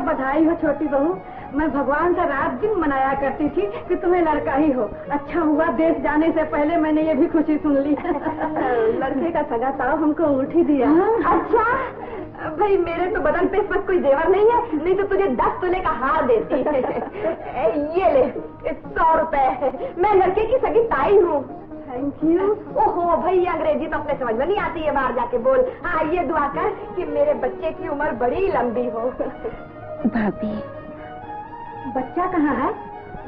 बधाई हो छोटी बहू। मैं भगवान से रात दिन मनाया करती थी कि तुम्हें लड़का ही हो। अच्छा हुआ देश जाने से पहले मैंने ये भी खुशी सुन ली। लड़के का सगा ताऊ हमको अंगूठी दिया। अच्छा भाई, मेरे तो बदन पे इस वक्त कोई जेवर नहीं है, नहीं तो तुझे 10 तोले का हार देती। ये ले 100 रुपए, मैं लड़के की सगी ताई हूँ। Thank you. ओहो भाई, अंग्रेजी तो अपने समझ में नहीं आती है, बाहर जाके बोल। हाँ, ये दुआ कर कि मेरे बच्चे की उम्र बड़ी लंबी हो। भाभी, बच्चा कहाँ है?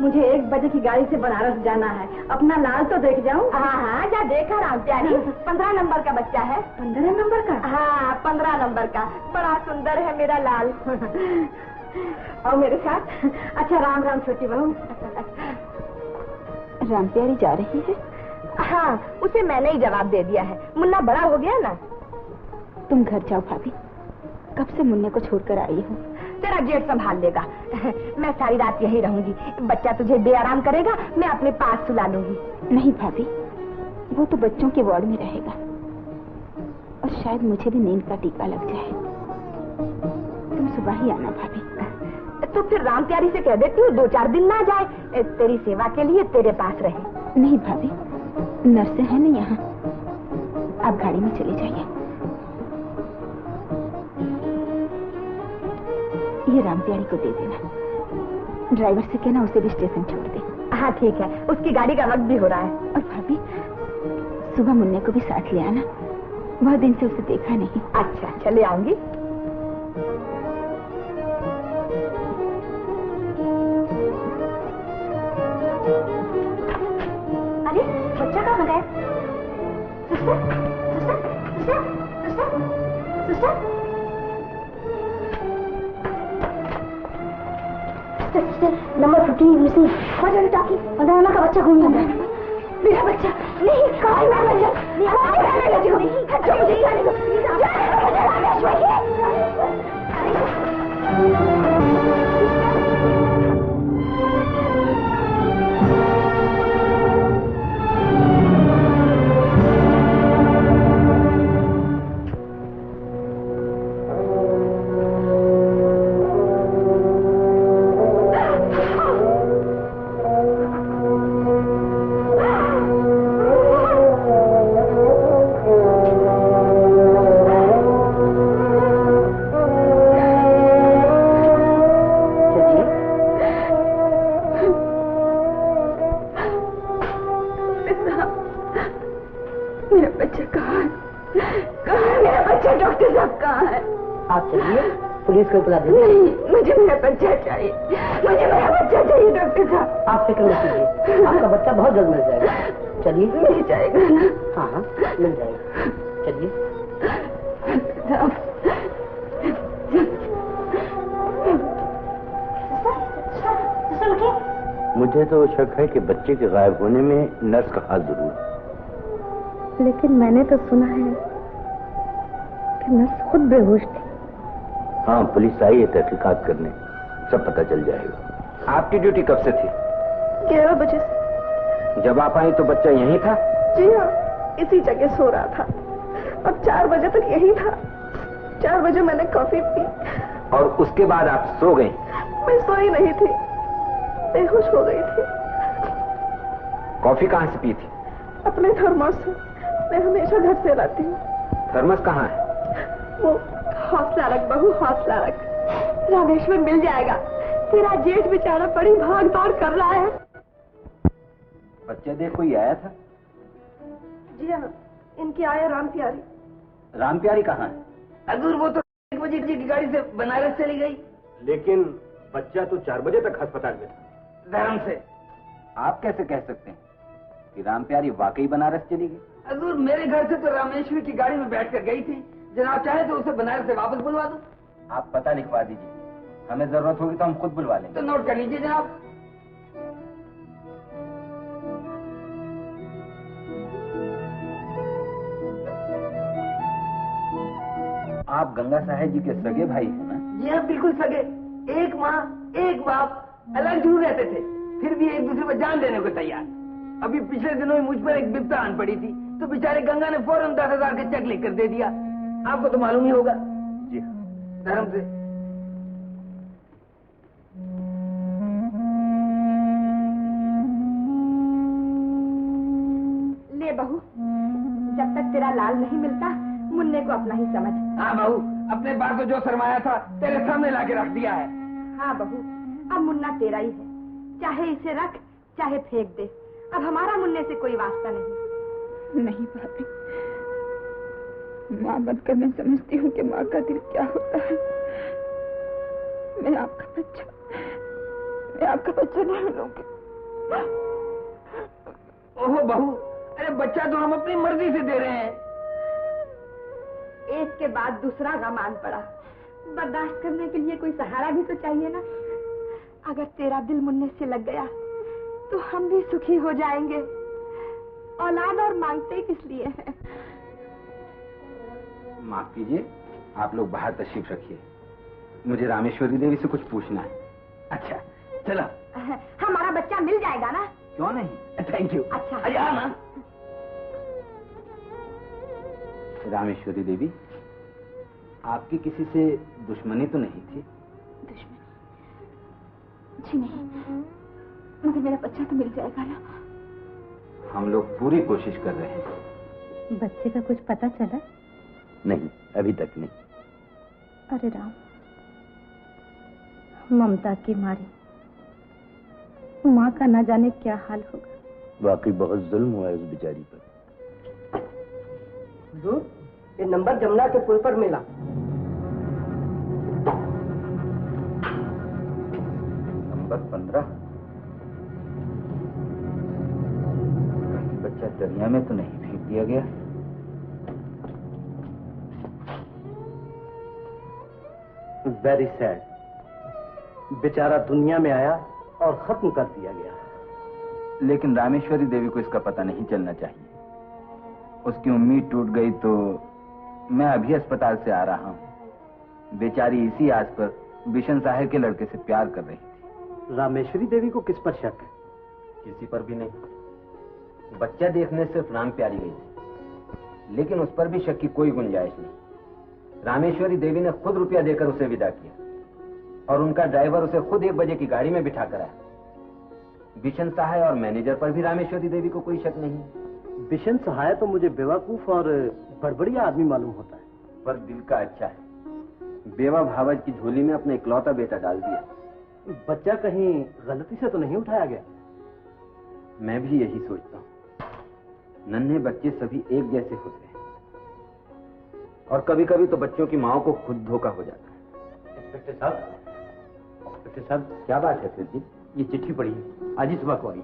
मुझे 1 बजे की गाड़ी से बनारस जाना है। अपना लाल तो देख जाऊं। हाँ हाँ, जा देखा राम प्यारी, 15 नंबर का बच्चा है। 15 नंबर का? हाँ, 15 नंबर का। बड़ा सुंदर है मेरा लाल। और मेरे साथ? अच्छा, राम राम छोटी बहू। राम प्यारी जा रही है? हाँ, उसे मैंने ही जवाब दे दिया है। मुन्ना बड़ा हो गया ना। तुम घर जाओ भाभी, कब से मुन्ने को छोड़कर आई हो। तेरा जेठ संभाल लेगा। मैं सारी रात यही रहूंगी। बच्चा तुझे बेआराम करेगा, मैं अपने पास सुला लूंगी। नहीं भाभी, वो तो बच्चों के वार्ड में रहेगा और शायद मुझे भी नींद का टीका लग जाए। तुम सुबह ही आना भाभी। तो फिर राम प्यारी से कह देती हूँ 2-4 दिन ना जाए, तेरी सेवा के लिए तेरे पास रहे। नहीं भाभी, नर्सें हैं ना यहाँ, आप गाड़ी में चले जाइए। ये राम प्यारी को दे देना। ड्राइवर से कहना उसे भी स्टेशन छोड़ दे। हाँ ठीक है, उसकी गाड़ी का वक्त भी हो रहा है। और भाभी, सुबह मुन्ने को भी साथ ले आना, बहुत दिन से उसे देखा नहीं। अच्छा, चले आऊंगी। अरे बच्चा कहाँ गया? Sister, number 15 missing. हमारे टाकी मदाना का बच्चा घूम रहा है। मेरा बच्चा नहीं, कहाँ है मेरा बच्चा? पुलिस को बुला दीजिए। नहीं, मुझे मेरा बच्चा चाहिए, मुझे मेरा बच्चा चाहिए डॉक्टर साहब। आप फिक्र मत कीजिए, आपका बच्चा बहुत जल्द मिल जाएगा। चलिए। मिल जाएगा ना? हाँ हाँ, मिल जाएगा। चलिए। मुझे तो शक है कि बच्चे के गायब होने में नर्स का हाथ जरूर है। लेकिन मैंने तो सुना है कि नर्स खुद बेहोश थी। हाँ, पुलिस आई है तहकीकात करने, सब पता चल जाएगा। आपकी ड्यूटी कब से थी? 11 बजे से। जब आप आई तो बच्चा यहीं था? जी हाँ, इसी जगह सो रहा था और 4 बजे तक यही था। 4 बजे मैंने कॉफी पी। और उसके बाद आप सो गई? मैं सोई नहीं थी, बेहोश हो गई थी। कॉफी कहाँ से पी थी? अपने थर्मस से, मैं हमेशा घर से लाती हूँ। थर्मस कहाँ है? वो हौसला रख बहू, हौसला रख। रामेश्वर मिल जाएगा। तेरा जेठ बेचारा बड़ी भाग दौड़ कर रहा है। बच्चे देख कोई आया था? जी हाँ, इनकी आया राम प्यारी। राम प्यारी कहाँ है? हजूर, वो तो 1 बजे की गाड़ी से बनारस चली गई। लेकिन बच्चा तो 4 बजे तक अस्पताल में था। धर्म से। आप कैसे कह सकते हैं कि राम प्यारी वाकई बनारस चली गई? हजूर, मेरे घर से तो रामेश्वर की गाड़ी में बैठकर गई थी। जनाब चाहे तो उसे बनारस से वापस बुलवा दो। आप पता लिखवा दीजिए, हमें जरूरत होगी तो हम खुद बुलवा लेंगे। तो नोट कर लीजिए जनाब। आप गंगा साहेब जी के सगे भाई हैं ना? जी हाँ, बिल्कुल सगे। एक माँ एक बाप, अलग दूर रहते थे, फिर भी एक दूसरे पर जान देने को तैयार। अभी पिछले दिनों ही मुझ पर एक विपदा आन पड़ी थी, तो बेचारे गंगा ने फौरन 10,000 के चेक लिख कर दे दिया। आपको तो मालूम ही होगा। जी। धर्म से। माल नहीं मिलता, मुन्ने को अपना ही समझ। हाँ बहू, अपने पास तो जो सरमाया था तेरे सामने लाके रख दिया है। हाँ बहू, अब मुन्ना तेरा ही है, चाहे इसे रख चाहे फेंक दे। अब हमारा मुन्ने से कोई वास्ता नहीं। नहीं भाभी, माँ बनकर मैं समझती हूँ कि माँ का दिल क्या होता है। मैं आपका बच्चा नहीं लूंगी। ओहो बहू, अरे बच्चा तो हम अपनी मर्जी से दे रहे हैं। एक के बाद दूसरा गम आन पड़ा, बर्दाश्त करने के लिए कोई सहारा भी तो चाहिए ना। अगर तेरा दिल मुन्ने से लग गया तो हम भी सुखी हो जाएंगे। औलाद और मांगते किस लिए हैं? माफ कीजिए, आप लोग बाहर तशरीफ रखिए, मुझे रामेश्वरी देवी से कुछ पूछना है। अच्छा चलो। हमारा बच्चा मिल जाएगा ना? क्यों नहीं? Thank you. अच्छा अरे हाँ ना। रामेश्वरी देवी, आपकी किसी से दुश्मनी तो नहीं थी? दुश्मनी? जी नहीं, मगर मेरा बच्चा तो मिल जाएगा ना। हम लोग पूरी कोशिश कर रहे हैं। बच्चे का कुछ पता चला? नहीं, अभी तक नहीं। अरे राम, ममता की मारी माँ का ना जाने क्या हाल होगा। वाकई बहुत जुल्म हुआ है उस बेचारी पर। ये नंबर जमुना के पुल पर मिला। नंबर 15। कहीं बच्चा दरिया में तो नहीं फेंक दिया गया? वेरी सैड, बेचारा दुनिया में आया और खत्म कर दिया गया। लेकिन रामेश्वरी देवी को इसका पता नहीं चलना चाहिए। उसकी उम्मीद टूट गई तो मैं अभी अस्पताल से आ रहा हूँ। बेचारी इसी आस पर बिशन साहब के लड़के से प्यार कर रही थी। रामेश्वरी देवी को किस पर शक है? किसी पर भी नहीं। बच्चा देखने सिर्फ राम प्यारी गई थी, लेकिन उस पर भी शक की कोई गुंजाइश नहीं। रामेश्वरी देवी ने खुद रुपया देकर उसे विदा किया और उनका ड्राइवर उसे खुद 1 बजे की गाड़ी में बिठा कर आया। बिशन सहाय और मैनेजर पर भी रामेश्वरी देवी को कोई शक नहीं। बिशन सहाय तो मुझे बेवकूफ और बड़बड़िया आदमी मालूम होता है, पर दिल का अच्छा है। बेवा भावज की झोली में अपना इकलौता बेटा डाल दिया। बच्चा कहीं गलती से तो नहीं उठाया गया? मैं भी यही सोचता हूँ। नन्हे बच्चे सभी एक जैसे होते हैं और कभी कभी तो बच्चों की माओ को खुद धोखा हो जाता है। इंस्पेक्टर साहब, क्या बात है फिर जी? ये चिट्ठी पढ़ी है, आज ही सुबह को आई।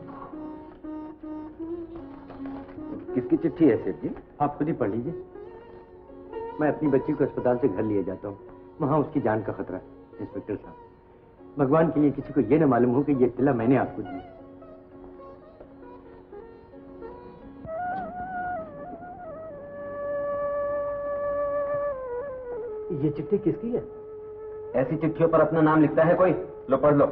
किसकी चिट्ठी है सेठ जी? आप खुद ही पढ़ लीजिए। मैं अपनी बच्ची को अस्पताल से घर लिए जाता हूँ, वहाँ उसकी जान का खतरा है। इंस्पेक्टर साहब, भगवान के लिए किसी को ये न मालूम हो कि ये तिला मैंने आपको दी। ये चिट्ठी किसकी है? ऐसी चिट्ठियों पर अपना नाम लिखता है कोई? लो पढ़ लो।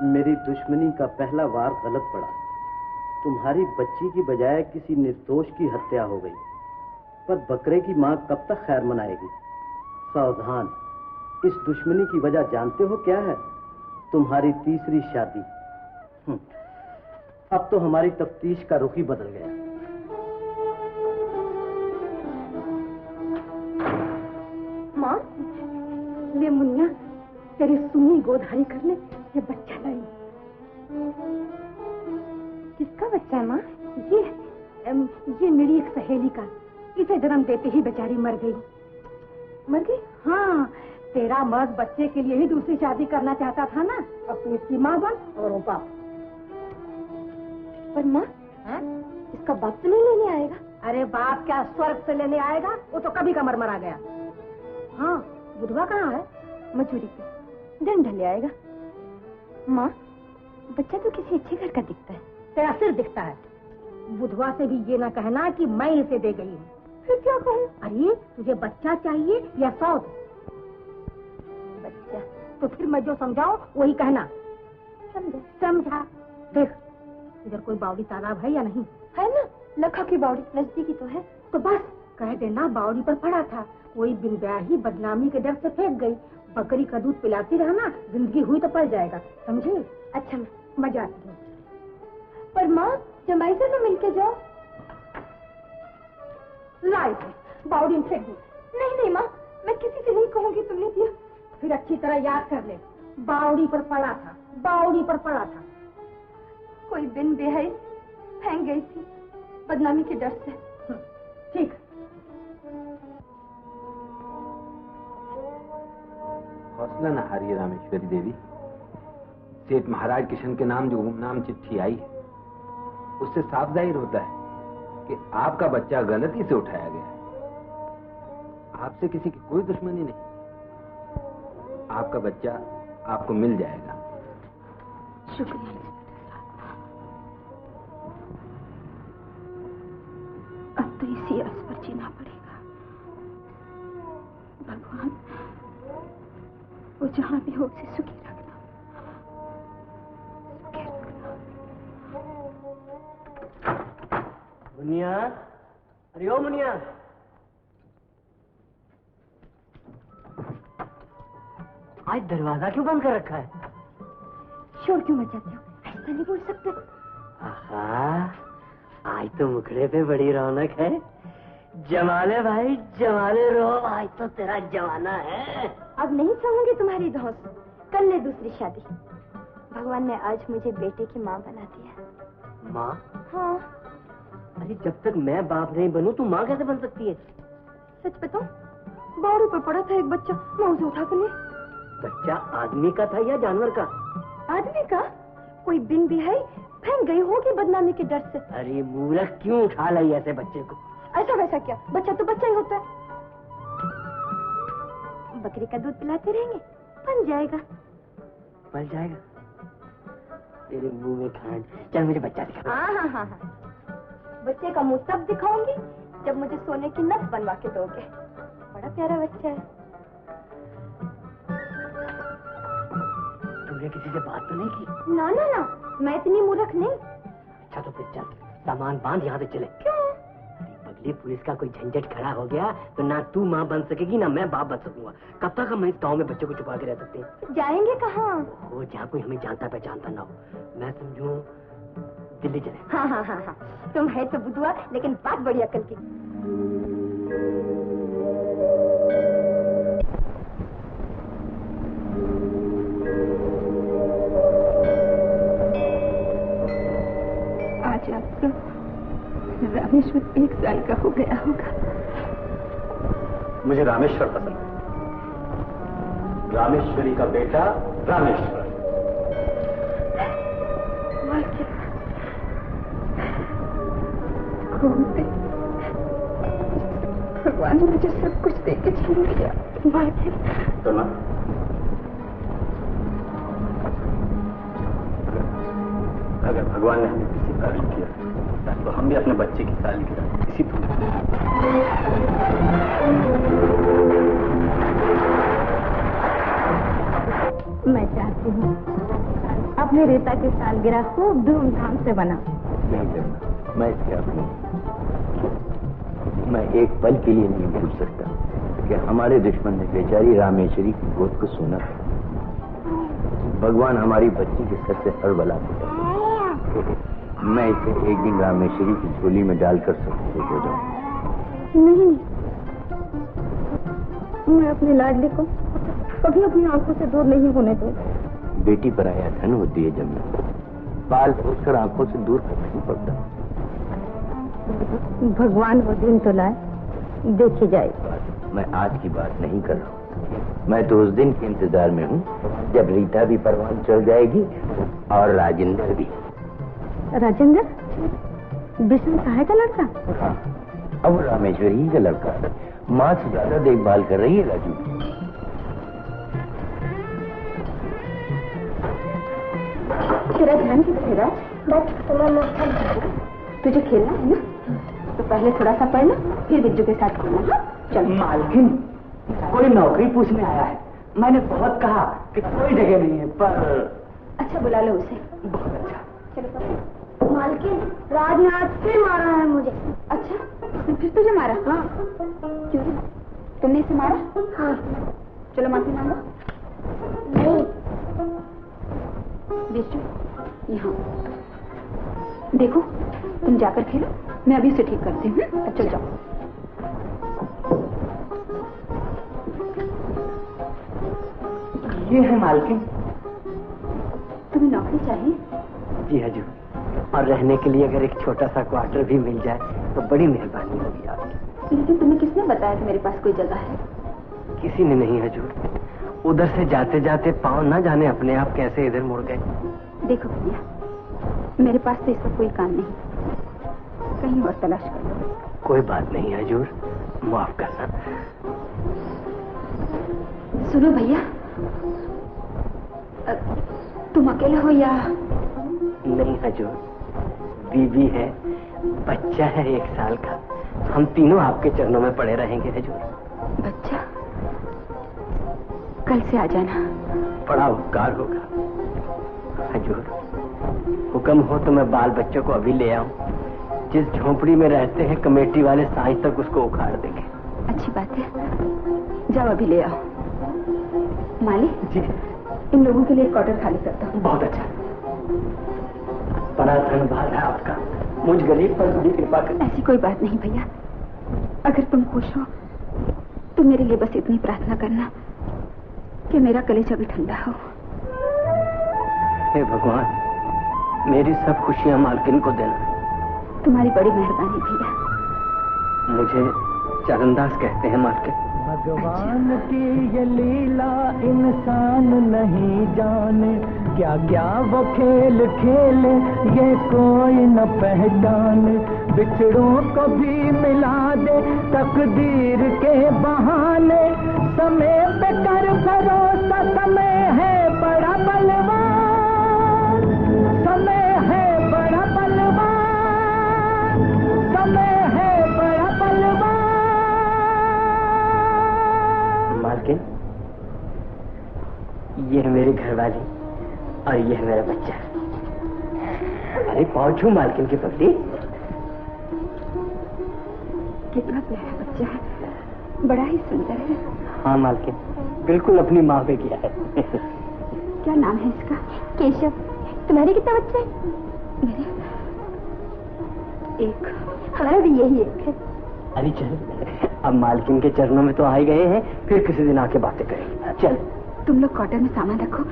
मेरी दुश्मनी का पहला वार गलत पड़ा। तुम्हारी बच्ची की बजाय किसी निर्दोष की हत्या हो गई, पर बकरे की मां कब तक खैर मनाएगी? सावधान, इस दुश्मनी की वजह जानते हो क्या है? तुम्हारी तीसरी शादी। अब तो हमारी तफ्तीश का रुख ही बदल गया। माँ, ले मुन्ना, तेरी सुन्नी गोदहारी करने ये बच्चा लाई। किसका बच्चा है माँ? ये मेरी एक सहेली का। इसे जन्म देते ही बेचारी मर गई। मर गई? हाँ, तेरा मर्द बच्चे के लिए ही दूसरी शादी करना चाहता था ना। अब तू इसकी माँ बन और वो बाप। पर माँ, इसका बाप तो नहीं लेने आएगा? अरे बाप क्या स्वर्ग से लेने आएगा? वो तो कभी का मर गया। हाँ, बुधवा कहाँ है? मजूरी पे दंड ले आएगा। माँ, बच्चा तो किसी अच्छे घर का दिखता है। तेरा सिर दिखता है। बुधवा से भी ये ना कहना कि मैं इसे दे गई हूँ। फिर क्या कहूँ? अरे तुझे बच्चा चाहिए या सौद? बच्चा। तो फिर मैं जो समझाऊं वही कहना। समझा? देख, इधर कोई बावड़ी तालाब है या नहीं? है ना, लखा की बावड़ी नजदीकी तो है। तो बस कह देना बावड़ी पर पड़ा था, कोई बिन ब्याही बदनामी के डर से फेंक गई। बकरी का दूध पिलाती रहना, जिंदगी हुई तो पल जाएगा, समझे? अच्छा, मैं जाती हूँ। पर माँ, जमाई से तो मिलके जाओ। लाई से बावड़ी में फेंक दी। नहीं नहीं माँ, मैं किसी से नहीं कहूंगी तुमने दिया। फिर अच्छी तरह याद कर ले, बावड़ी पर पड़ा था, बावड़ी पर पड़ा था। कोई बिन बेहाई फेंक गई थी बदनामी के डर से। ठीक। हौसला न हारिए रामेश्वरी देवी। सेठ महाराज किशन के नाम जो गुमनाम चिट्ठी आई है, उससे साफ जाहिर होता है कि आपका बच्चा गलती से उठाया गया है। आपसे किसी की कोई दुश्मनी नहीं। आपका बच्चा आपको मिल जाएगा। शुक्रिया। अब तो इसी आस पर जीना पड़ेगा। भगवान वो जहां भी हो उसे सुखी रखना, सुखी रखना। मुनिया, अरे ओ मुनिया। आज दरवाजा क्यों बंद कर रखा है? शोर क्यों मचाते हो? ऐसा नहीं बोल सकते। आहा, आज तो मुखड़े पे बड़ी रौनक है। जमाले भाई जमाले रो, आज तो तेरा जमाना है। अब नहीं सहूंगी तुम्हारी धौंस। कर ले दूसरी शादी। भगवान ने आज मुझे बेटे की माँ बना दिया। माँ? हाँ। अरे जब तक मैं बाप नहीं बनूं तू माँ कैसे बन सकती है? सच बताओ, बावड़ी पर पड़ा था एक बच्चा, मैं उसे उठा कर ले। बच्चा आदमी का था या जानवर का? आदमी का। कोई बिन बिहाई फेंक गई होगी बदनामी के डर से। अरे मूर्ख, क्यों उठा लाई ऐसे बच्चे को? ऐसा वैसा क्या, बच्चा तो बच्चा ही होता है। बकरी का दूध पिलाते रहेंगे, बन जाएगा। पल जाएगा? तेरे मुंह में खांड। चल मुझे बच्चा दिखा। हाँ हाँ हाँ हाँ, बच्चे का मुंह तब दिखाऊंगी जब मुझे सोने की नस बनवा के दोगे। बड़ा प्यारा बच्चा है। तुमने किसी से बात तो नहीं की? ना ना ना, मैं इतनी मूर्ख नहीं। अच्छा तो फिर चल, सामान बांध, यहाँ से चले। क्यों? बगली पुलिस का कोई झंझट खड़ा हो गया तो ना तू माँ बन सकेगी ना मैं बाप बन सकूंगा। कब तक हम इस गाँव में बच्चों को छुपा के रह सकते हैं? जाएंगे कहाँ? हो जहाँ कोई हमें जानता पहचानता ना हो। मैं समझूं दिल्ली चले। हाँ हाँ हाँ हाँ, तुम है तो बुद्धुआ, लेकिन बात बड़ी अकल की। आज आपका रामेश्वर 1 साल का हो गया होगा। मुझे रामेश्वर पसंद है। रामेश्वरी का बेटा रामेश्वर। भगवान ने मुझे सब कुछ दे के छीन लिया। तो ना अगर भगवान ने हमें किसी काबिल किया तो हम भी अपने बच्चे की सालगिरह इसी मैं चाहती हूँ अपने रीता की सालगिरह खूब धूमधाम से बना। नहीं करना, मैं क्या करूँ? मैं एक पल के लिए नहीं भूल सकता कि हमारे दुश्मन ने बेचारी रामेश्वरी की गोद को सुना। भगवान हमारी बच्ची के सर से हर बला को मैं इसे एक दिन रामेश्वरी की झोली में डालकर सब हो जाऊं। नहीं, मैं अपनी लाडली को कभी अपनी आंखों से दूर नहीं होने दूंगी। बेटी पर आया धन होती है जमुना, पाल पोसकर आंखों से दूर करना नहीं पड़ता। भगवान वो दिन तो लाए, देखी जाए। मैं आज की बात नहीं कर रहा हूँ, मैं तो उस दिन के इंतजार में हूँ जब रीता भी परवान चल जाएगी और राजेंद्र भी। राजेंद्र? बिशन सहाय का लड़का? हाँ, अब रामेश्वरी ही का लड़का माँ से ज्यादा देखभाल कर रही है राजू। तेरा ध्यान किधर है? तुझे खेलना है ना, तो पहले थोड़ा सा पढ़ना, फिर बिज्जू के साथ खेलना। चल। मालकिन, कोई नौकरी पूछने आया है। मैंने बहुत कहा कि कोई जगह नहीं है, पर अच्छा बुला लो उसे। बहुत अच्छा। चलो। मालकिन, राज ने आज फिर मारा है मुझे। अच्छा, उसने फिर तुझे मारा? हाँ। क्यों, तुमने इसे मारा? हाँ। चलो माफी मांगो। नहीं। बिज्जू, यहाँ देखो, तुम जाकर खेलो, मैं अभी उसे ठीक करती हूँ। अच्छा जाओ। ये है मालकिन। तुम्हें नौकरी चाहिए? जी हजूर, और रहने के लिए अगर एक छोटा सा क्वार्टर भी मिल जाए तो बड़ी मेहरबानी होगी आपकी। लेकिन तुम्हें किसने बताया कि मेरे पास कोई जगह है? किसी ने नहीं हजूर, उधर से जाते जाते पाँव ना जाने अपने आप कैसे इधर मुड़ गए। देखो भैया, मेरे पास तो इसका कोई काम नहीं, कहीं और तलाश कर लो। कोई बात नहीं हजूर, माफ करना। सुनो भैया, तुम अकेले हो या? नहीं हजूर, बीवी है, बच्चा है 1 साल का। हम तीनों आपके चरणों में पड़े रहेंगे हजूर। बच्चा? कल से आ जाना। बड़ा उपकार होगा हजूर। हुक्म हो तो मैं बाल बच्चों को अभी ले आऊं। जिस झोंपड़ी में रहते हैं कमेटी वाले सांझ तक उसको उखाड़ देंगे। अच्छी बात है, जाओ अभी ले आओ। मालिक जी, इन लोगों के लिए क्वार्टर खाली करता हूँ। बहुत अच्छा, बड़ा धन्यवाद है आपका। मुझ गरीब पर बड़ी कृपा कर। ऐसी कोई बात नहीं भैया, अगर तुम खुश हो तो मेरे लिए बस इतनी प्रार्थना करना कि मेरा कलेजा भी ठंडा हो। हे भगवान, मेरी सब खुशियां मालकिन को देना। तुम्हारी बड़ी मेहरबानी भैया। मुझे चरणदास कहते हैं मालकिन। भगवान की ये लीला इंसान नहीं जाने, क्या क्या वो खेल खेले ये कोई न पहचाने। बिछड़ों को भी मिला दे तकदीर के बहाने, समय पे कर भरोसा, समय है बड़ा बलवान, समय है बड़ा बलवान, समय है बड़ा बलवान। मालकिन, ये है मेरी घरवाली और ये है मेरा बच्चा। अरे पहुंचू मालकिन की पगड़ी। कितना प्यारा बच्चा है, बड़ा ही सुंदर है। हाँ मालकिन, बिल्कुल अपनी माँ पे किया है। क्या नाम है इसका? केशव। तुम्हारे कितने बच्चे हैं? मेरे 1। हमारा भी यही 1 है। अरे चल, अब मालकिन के चरणों में तो आ ही गए हैं, फिर किसी दिन आके बातें करेंगे। चल। तुम लोग क्वार्टर में सामान रखो,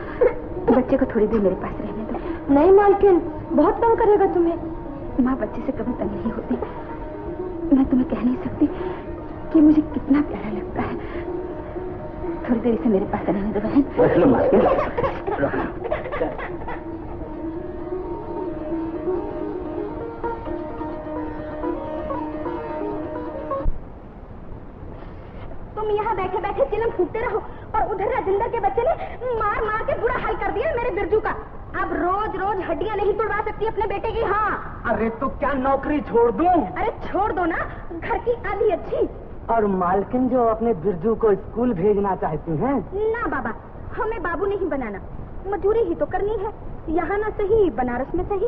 बच्चे को थोड़ी देर मेरे पास रहने दो। नहीं मालकिन, बहुत तंग करेगा तुम्हें। माँ बच्चे से कभी तंग नहीं होती। मैं तुम्हें कह नहीं सकती कि मुझे कितना प्यारा लगता है। थोड़ी देर इसे मेरे पास रहने दो बहन। तुम यहाँ बैठे बैठे चिलम फूकते रहो और उधर राजेंद्र के बच्चे ने मार मार के बुरा हाल कर दिया मेरे बिरजू का। अब रोज रोज हड्डियाँ नहीं तोड़वा सकती अपने बेटे की। हाँ। अरे तो क्या नौकरी छोड़ दूं? अरे छोड़ दो ना, घर की आधी अच्छी। और मालकिन जो अपने बिरजू को स्कूल भेजना चाहती हैं? ना बाबा, हमें बाबू नहीं बनाना, मजदूरी ही तो करनी है, यहाँ ना सही बनारस में सही।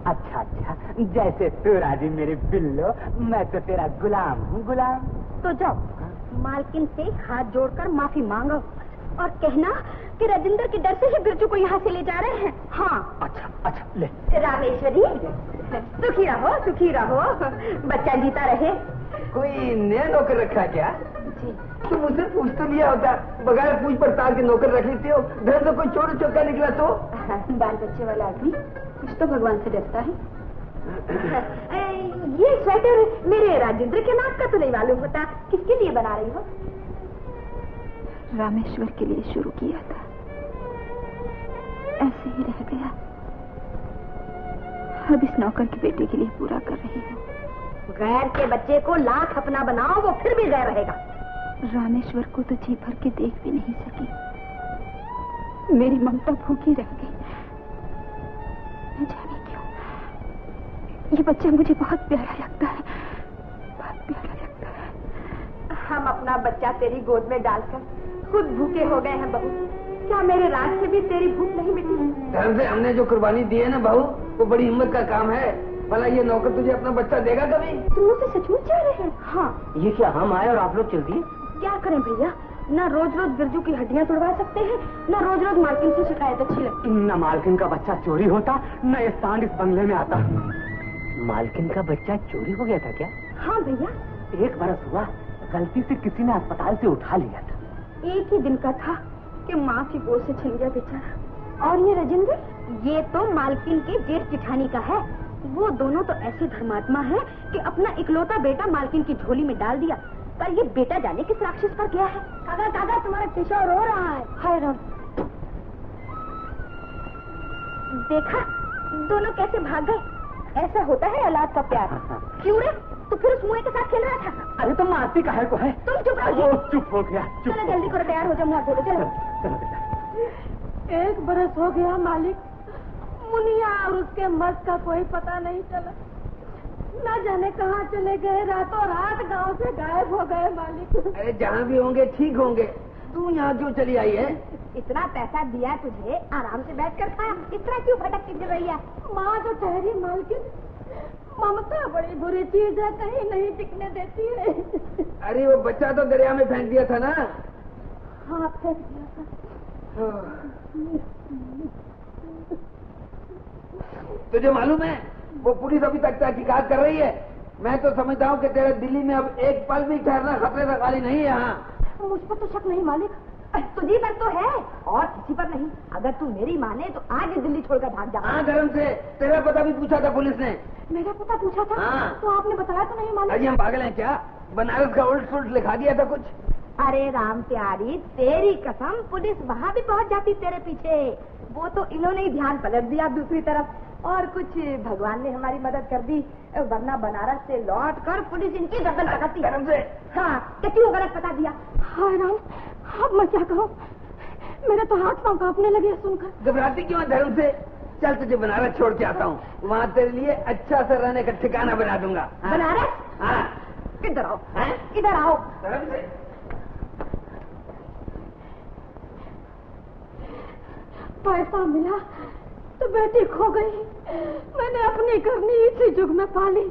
अच्छा अच्छा, जैसे तू राजी मेरे बिल्लो, मैं तो तेरा गुलाम हूँ, गुलाम। तो जाओ मालकिन से हाथ जोड़कर माफी मांगो और कहना कि राजेंद्र के डर से ही बिरजू को यहाँ से ले जा रहे हैं। हाँ। अच्छा अच्छा, ले। रामेश्वरी, सुखी रहो सुखी रहो, बच्चा जीता रहे। कोई नया नौकर रखा क्या? जी। तुम मुझसे पूछ तो लिया होता, बगैर पूछ पड़ताल के नौकर रख लेते हो। घर से कोई चोर चौका निकला तो? बाल बच्चे वाला आदमी कुछ तो भगवान से डरता है। ये स्वेटर मेरे राजेंद्र के नाक का तो नहीं मालूम होता, किसके लिए बना रही हो? रामेश्वर के लिए शुरू किया था, ऐसे ही रह गया। अब इस नौकर के बेटे के लिए पूरा कर रही हूँ। गैर के बच्चे को लाख अपना बनाओ, वो फिर भी गैर रहेगा। रामेश्वर को तो जी भर के देख भी नहीं सकी, मेरी ममता भूखी रह गई। न जाने क्यों ये बच्चा मुझे बहुत प्यारा लगता है, बहुत प्यारा लगता है। हम अपना बच्चा तेरी गोद में डालकर खुद भूखे हो गए हैं बहू। क्या मेरे राज से भी तेरी भूख नहीं मिटी? धर्म से हमने जो कुर्बानी दी है ना बहू, वो बड़ी हिम्मत का काम है। भला ये नौकर तुझे अपना बच्चा देगा कभी? तुम मुझसे सचमुच चाह रहे हैं? हाँ। ये क्या हम आए और आप लोग चल दिए? क्या करें भैया, न रोज रोज बिरजू की हड्डियाँ तोड़वा सकते हैं, न रोज रोज मालकिन से शिकायत अच्छी लगती। न मालकिन का बच्चा चोरी होता, न ये सांड इस बंगले में आता। मालकिन का बच्चा चोरी हो गया था क्या? हाँ भैया। 1 बरस हुआ, गलती से किसी ने अस्पताल से उठा लिया था। एक ही दिन का था कि माँ की गोद से छिन गया बेचारा। और ये राजेंद्र, ये तो मालकिन के जेठ जिठानी का है। वो दोनों तो ऐसे धर्मात्मा हैं कि अपना इकलौता बेटा मालकिन की झोली में डाल दिया। पर ये बेटा जाने किस राक्षस पर गया है। काका काका, तुम्हारा किशोर रो रहा है। हाय राम, देखा दोनों कैसे भाग गए। ऐसा होता है औलाद का प्यार। क्यों रे, तो फिर उस मुए के साथ खेल रहा था? अरे तो मारती काहे को है? तुम चुप रहो। चुप हो गया। चलो जल्दी करो, तैयार हो जाओ, मुँह धो। चलो चलो बेटा। 1 बरस हो गया मालिक, मुनिया और उसके मर्द का कोई पता नहीं चला। न जाने कहाँ चले गए, रातों रात गांव से गायब हो गए मालिक। अरे जहाँ भी होंगे ठीक होंगे, तू यहाँ क्यों चली आई है? इतना पैसा दिया तुझे, आराम से बैठकर खा, इतना क्यों भटकती फिर रही है? माँ तो ठहरी मालकिन, ममता बड़ी बुरी चीज है, कहीं नहीं टिकने देती है। अरे वो बच्चा तो दरिया में फेंक दिया था ना? हाँ, फेंक दिया था। तुझे मालूम है वो पुलिस अभी तक तहकीकात कर रही है। मैं तो समझता हूँ कि तेरे दिल्ली में अब एक पल भी ठहरना खतरे से खाली नहीं है। यहाँ मुझ पर तो शक नहीं मालिक, तुझी पर तो है और किसी पर नहीं। अगर तू मेरी माने तो आज ही दिल्ली छोड़कर भाग जा। हाँ, धर्म से तेरा पता भी पूछा था पुलिस ने। मेरा पता पूछा था? हाँ। तो आपने बताया तो नहीं मालिक? अजी हम पागल हैं क्या? बनारस का उल्ट सुल्ट लिखा दिया था कुछ। अरे राम प्यारी, तेरी कसम, पुलिस वहाँ भी पहुँच जाती तेरे पीछे। वो तो इन्होंने ही ध्यान पलट दिया दूसरी तरफ। और कुछ भगवान ने हमारी मदद कर दी, वरना बनारस से लौट कर पुलिस इनकी गर्दन पकड़ती। धर्म से हाँ, तो क्यों गलत बता दिया? हाय राम, अब मैं क्या कहूँ, मेरे तो हाथ पांव कांपने लगे सुनकर। घबराती क्यों है धर्म से? चल तुझे बनारस छोड़ के आता हूँ, वहाँ तेरे लिए अच्छा सा रहने का ठिकाना बना दूंगा। बनारस? हाँ। इधर आओ, इधर आओ। धर्म से पैसा मिला तो बेटी खो गई। मैंने अपनी करनी इसी जुग में पाली,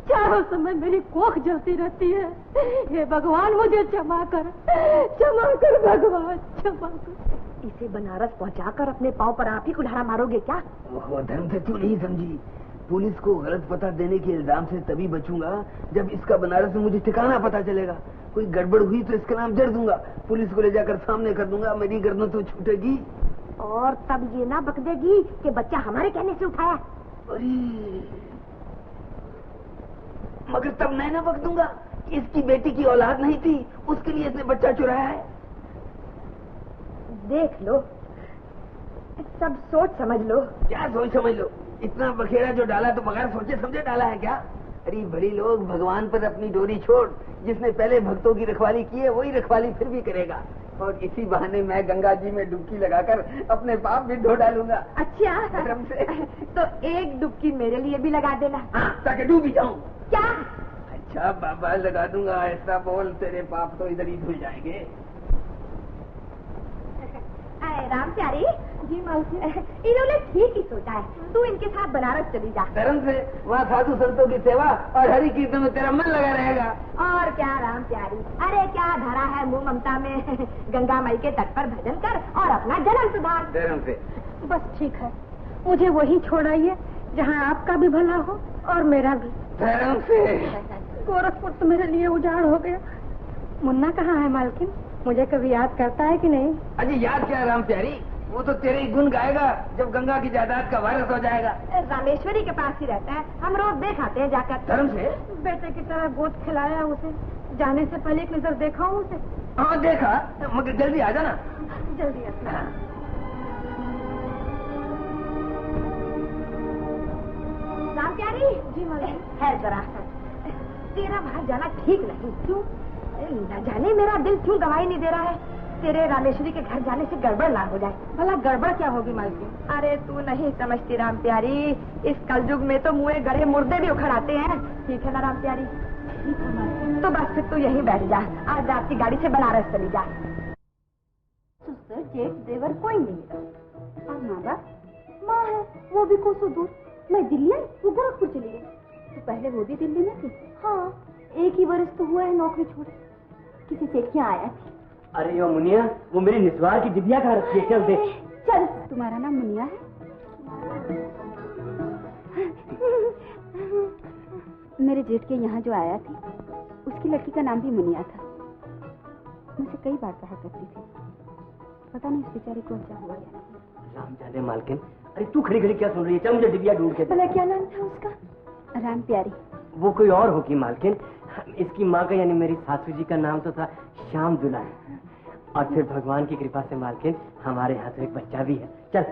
चारों समय मेरी कोख जलती रहती है। हे भगवान, मुझे क्षमा कर भगवान, क्षमा कर। इसे बनारस पहुंचाकर अपने पांव पर आप ही कुल्हाड़ा मारोगे क्या? ओहो धर्म से तू नहीं समझी। पुलिस को गलत पता देने के इल्जाम से तभी बचूंगा जब इसका बनारस में मुझे ठिकाना पता चलेगा। कोई गड़बड़ हुई तो इसका नाम जड़ दूंगा, पुलिस को ले जाकर सामने कर दूंगा, मेरी गर्दन तो छूटेगी। और तब ये ना बक देगी कि बच्चा हमारे कहने से उठाया। अरे मगर तब मैं ना बक दूंगा कि इसकी बेटी की औलाद नहीं थी, उसके लिए इसने बच्चा चुराया है। देख लो, सब सोच समझ लो। क्या सोच समझ लो? इतना बखेड़ा जो डाला तो बगैर सोचे समझे डाला है क्या? अरे बड़ी लोग, भगवान पर अपनी डोरी छोड़। जिसने पहले भक्तों की रखवाली की है वही रखवाली फिर भी करेगा। और इसी बहाने मैं गंगा जी में डुबकी लगाकर अपने पाप भी धो डालूंगा। अच्छा, धर्म से तो एक डुबकी मेरे लिए भी लगा देना। हाँ, ताकि डूब ही जाऊं। क्या? अच्छा बाबा लगा दूंगा, ऐसा बोल, तेरे पाप तो इधर ही धुल जाएंगे। राम प्यारी जी, इन्होंने ठीक ही सोचा है, तू इनके साथ बनारस चली जा। धर्म से वहाँ साधु संतों की सेवा और हरि कीर्तन में तेरा मन लगा रहेगा। और क्या राम प्यारी, अरे क्या धरा है मुँह ममता में। गंगा माई के तट पर भजन कर और अपना जन्म सुधार। धर्म से बस ठीक है, मुझे वही छोड़ाइए जहाँ आपका भी भला हो और मेरा भी। धर्म से गोरखपुर तो मेरे लिए उजाड़ हो गया। मुन्ना कहाँ है मालकिन? मुझे कभी याद करता है कि नहीं? अजी याद क्या राम प्यारी, वो तो तेरे ही गुण गाएगा जब गंगा की जायदाद का वारिस हो जाएगा। रामेश्वरी के पास ही रहता है, हम रोज देख आते हैं जाकर। धर्म से बेटे की तरह गोद खिलाया उसे, जाने से पहले एक नजर देखा हूँ उसे। हाँ देखा, मगर जल्दी आ जाना। जल्दी आ। राम प्यारी जी, है जरा, तेरा बाहर जाना ठीक नहीं। क्यों? न जाने मेरा दिल क्यों गवाही नहीं दे रहा है। तेरे रामेश्वरी के घर जाने से गड़बड़ ना हो जाए। भला गड़बड़ क्या होगी मालकिन? अरे तू नहीं समझती राम प्यारी, इस कलयुग में तो मुँह गड़े मुर्दे भी उखड़ आते हैं। ठीक है ना राम प्यारी? तो बस फिर तू यहीं बैठ जा, आज रात की गाड़ी से बनारस चली जा। ससुर जेठ देवर कोई नहीं है। और माँ बाप? माँ है, वो भी कोसों दूर। मैं दिल्ली आई, वो गोरखपुर चली गई। तो पहले वो भी दिल्ली में थी? हाँ, 1 ही बरस तो हुआ है नौकरी छोड़े। किसी सेठ के आया थी। अरे यो मुनिया, वो मेरी निस्वार की डिबिया खा रखी है, चल देख। चल, तुम्हारा नाम मुनिया है? मेरे जेठ के यहाँ जो आया थी, उसकी लड़की का नाम भी मुनिया था। मुझसे कई बार कहा करती थी। पता नहीं उस बेचारे को क्या हुआ या नहीं। राम जाने मालकिन। अरे तू खड़ी खड़ी क्या सुन रही है? चल मुझे डिबिया ढूंढ के दे। भला क्या नाम था उसका? राम प्यारी। वो कोई और होगी मालकिन। इसकी माँ का यानी मेरी सासू जी का नाम तो था श्याम दुलाल। और फिर भगवान की कृपा से मालकिन हमारे यहाँ तो एक बच्चा भी है। चल।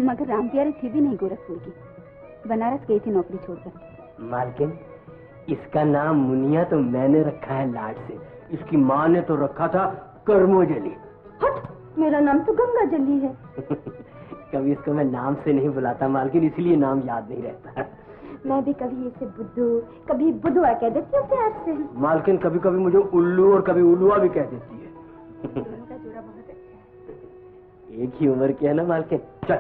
मगर राम प्यारी थी भी नहीं गोरखपुर की, बनारस गई थी नौकरी छोड़कर। मालकिन इसका नाम मुनिया तो मैंने रखा है लाड से। इसकी माँ ने तो रखा था कर्मोजली। हट, मेरा नाम तो गंगा जली है। कभी इसको मैं नाम से नहीं बुलाता मालकिन, इसलिए नाम याद नहीं रहता। मैं भी कभी इसे बुद्धू, कभी बुधवा कह देती हूँ प्यार से। मालकिन कभी कभी मुझे उल्लू और कभी उल्लुआ भी कह देती है। उनका जोड़ा बहुत अच्छा है। एक ही उम्र की है ना मालकिन। चल।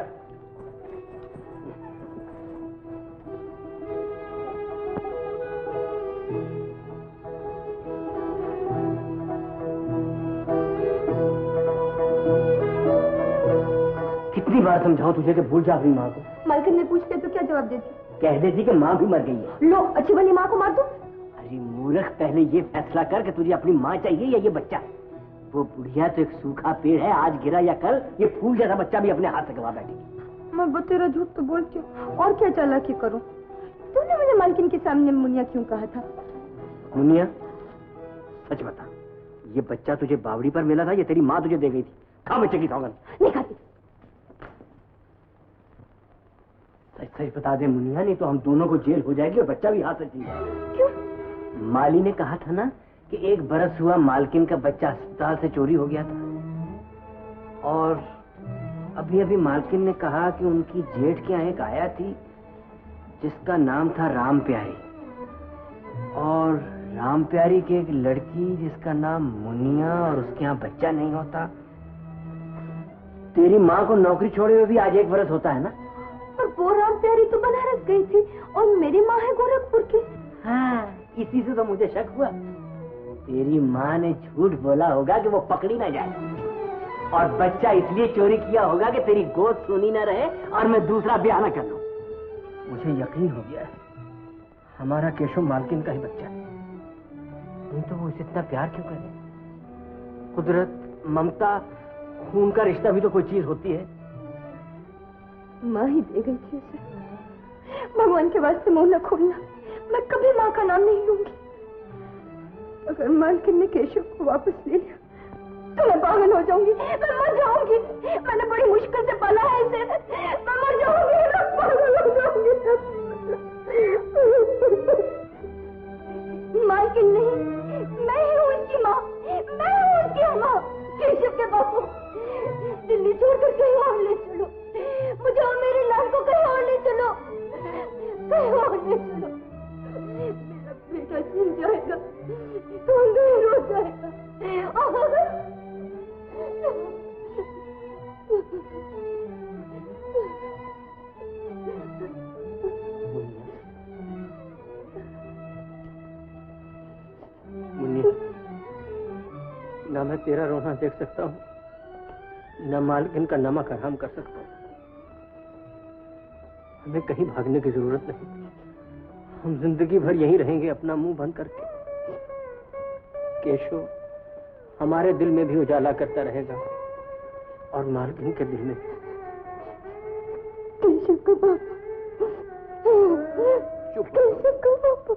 कितनी बार समझाऊं तुझे कि भूल जा अपनी माँ को? मालकिन ने पूछते तो क्या जवाब देती? कह देती कि माँ भी मर गई है। लो, अच्छी वाली माँ को मार दो। अरे मूर्ख, पहले ये फैसला कर कि तुझे अपनी माँ चाहिए या ये बच्चा। वो बुढ़िया तो एक सूखा पेड़ है, आज गिरा या कल ये फूल जैसा बच्चा भी अपने हाथ से गवा बैठेगी। मैं तेरा झूठ तो बोलती हूँ, और क्या चालाकी करूँ? तूने मुझे मालकिन के सामने मुनिया क्यों कहा था? मुनिया सच बता, ये बच्चा तुझे बावड़ी पर मिला था या तेरी माँ तुझे दे गई थी? खा बच्चे की सौगंध। नहीं खाती। सच सच बता दे मुनिया, नहीं तो हम दोनों को जेल हो जाएगी और बच्चा भी हाथ से चली जाएगा। क्यों? माली ने कहा था ना कि 1 बरस हुआ मालकिन का बच्चा अस्पताल से चोरी हो गया था। और अभी अभी मालकिन ने कहा कि उनकी जेठ के यहाँ एक आया थी जिसका नाम था राम प्यारी, और राम प्यारी की एक लड़की जिसका नाम मुनिया, और उसके यहाँ बच्चा नहीं होता। तेरी माँ को नौकरी छोड़े हुए भी आज 1 बरस होता है ना। और वो राम प्यारी तो बनारस गई थी और मेरी माँ है गोरखपुर की। हाँ, इसी से तो मुझे शक हुआ। तेरी माँ ने झूठ बोला होगा कि वो पकड़ी ना जाए, और बच्चा इसलिए चोरी किया होगा कि तेरी गोद सुनी ना रहे और मैं दूसरा ब्याह ना कर लूं। मुझे यकीन हो गया है हमारा केशव मालकिन का ही बच्चा है। नहीं तो वो इसे इतना प्यार क्यों करे? कुदरत, ममता, खून का रिश्ता भी तो कोई चीज होती है। माँ ही दे गई थी उसे। भगवान के वास्ते मुंह न खोलना, मैं कभी माँ का नाम नहीं लूंगी। अगर मालकिन ने केशव को वापस ले लिया तो मैं पागल हो जाऊंगी, मैं मर जाऊंगी। मैंने बड़ी मुश्किल से पाला है इसे, मैं मर जाऊंगी, मैं पागल हो जाऊंगी। मालकिन नहीं, मैं ही हूँ इसकी माँ, मैं हूँ इसकी माँ। केशव के बापू, दिल्ली छोड़कर कहीं और ले चलो मुझे, और मेरे लाल को कहीं और ले चलो, कहीं और ले चलो। मेरा बेटा छिन जाएगा तो अंधेर हो जाएगा। मुन्नी, ना मैं तेरा रोना देख सकता हूँ, न मालकिन का नमक हराम कर सकता हूँ। हमें कहीं भागने की जरूरत नहीं, हम जिंदगी भर यहीं रहेंगे अपना मुंह बंद करके। केशव हमारे दिल में भी उजाला करता रहेगा और मालकिन के दिल में। केशव का बापू, चुप। केशव का बापू।